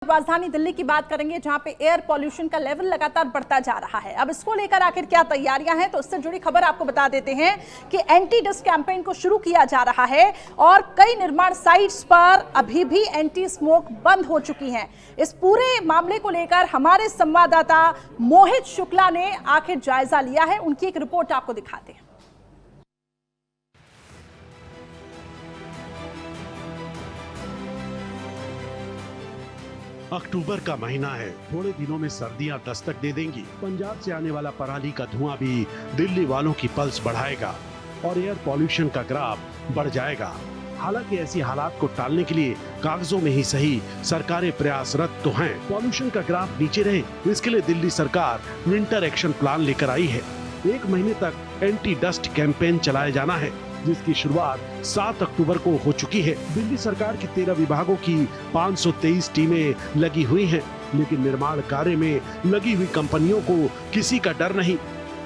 राजधानी दिल्ली की बात करेंगे, जहां पे एयर पॉल्यूशन का लेवल लगातार बढ़ता जा रहा है। अब इसको लेकर आखिर क्या तैयारियां हैं, तो इससे जुड़ी खबर आपको बता देते हैं कि एंटी डस्ट कैंपेन को शुरू किया जा रहा है और कई निर्माण साइट्स पर अभी भी एंटी स्मोक बंद हो चुकी हैं। इस पूरे मामले को लेकर हमारे संवाददाता मोहित शुक्ला ने आखिर जायजा लिया है, उनकी एक रिपोर्ट आपको दिखाते हैं। अक्टूबर का महीना है, थोड़े दिनों में सर्दियां दस्तक दे देंगी। पंजाब से आने वाला पराली का धुआं भी दिल्ली वालों की पल्स बढ़ाएगा और एयर पॉल्यूशन का ग्राफ बढ़ जाएगा। हालांकि ऐसी हालात को टालने के लिए कागजों में ही सही सरकारें प्रयासरत तो हैं। पॉल्यूशन का ग्राफ नीचे रहे, इसके लिए दिल्ली सरकार विंटर एक्शन प्लान लेकर आई है। 1 महीने तक एंटी डस्ट कैंपेन चलाया जाना है, जिसकी शुरुआत 7 अक्टूबर को हो चुकी है। दिल्ली सरकार की 13 विभागों की 523 टीमें लगी हुई हैं, लेकिन निर्माण कार्य में लगी हुई कंपनियों को किसी का डर नहीं।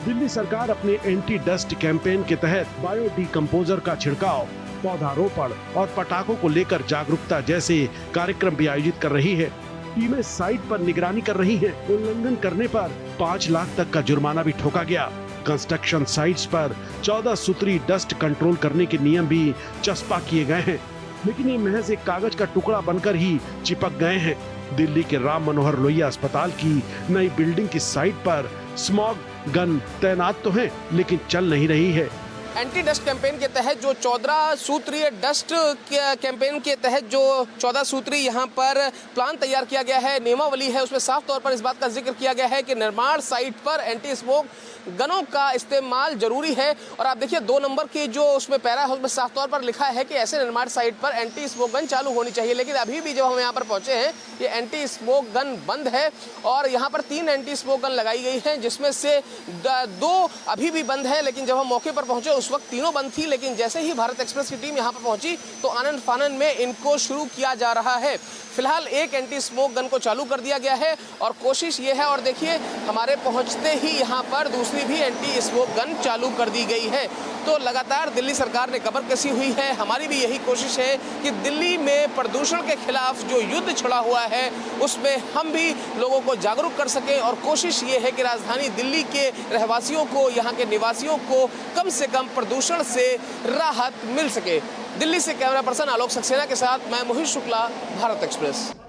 दिल्ली सरकार अपने एंटी डस्ट कैंपेन के तहत बायो डिकम्पोजर का छिड़काव, पौधारोपण और पटाखों को लेकर जागरूकता जैसे कार्यक्रम भी आयोजित कर रही है। टीमें साइट पर निगरानी कर रही हैं। उल्लंघन करने पर 5 लाख तक का जुर्माना भी ठोका गया। कंस्ट्रक्शन साइट्स पर 14 सूत्री डस्ट कंट्रोल करने के नियम भी चस्पा किए गए हैं, लेकिन ये महज एक कागज का टुकड़ा बनकर ही चिपक गए हैं। दिल्ली के राम मनोहर लोहिया अस्पताल की नई बिल्डिंग की साइट पर स्मॉग गन तैनात तो है, लेकिन चल नहीं रही है। एंटी डस्ट कैंपेन के तहत जो 14 सूत्रीय डस्ट कैंपेन के तहत जो 14 सूत्री यहाँ पर प्लान तैयार किया गया है, नियमावली है, उसमें साफ तौर पर इस बात का जिक्र किया गया है कि निर्माण साइट पर एंटी स्मोक गनों का इस्तेमाल जरूरी है। और आप देखिए 2 नंबर की जो उसमें पैरा है, उसमें साफ तौर पर लिखा है कि ऐसे निर्माण साइट पर एंटी स्मोक गन चालू होनी चाहिए। लेकिन अभी भी जब हम यहाँ पर पहुंचे हैं, ये एंटी स्मोक गन बंद है और यहाँ पर 3 एंटी स्मोक गन लगाई गई हैं, जिसमें से 2 अभी भी बंद है। लेकिन जब हम मौके पर पहुंचे उस वक्त तीनों बंद थी, लेकिन जैसे ही भारत एक्सप्रेस की टीम यहाँ पर पहुंची तो आनन फानन में इनको शुरू किया जा रहा है। फिलहाल एक एंटी स्मोक गन को चालू कर दिया गया है और कोशिश ये है, और देखिए हमारे पहुंचते ही यहाँ पर दूसरी भी एंटी स्मोक गन चालू कर दी गई है। तो लगातार दिल्ली सरकार ने कमर कसी हुई है। हमारी भी यही कोशिश है कि दिल्ली में प्रदूषण के खिलाफ जो युद्ध छिड़ा हुआ है उसमें हम भी लोगों को जागरूक कर सकें, और कोशिश ये है कि राजधानी दिल्ली के रहवासियों को, यहाँ के निवासियों को कम से कम प्रदूषण से राहत मिल सके। दिल्ली से कैमरा पर्सन आलोक सक्सेना के साथ मैं मोहित शुक्ला, भारत एक्सप्रेस।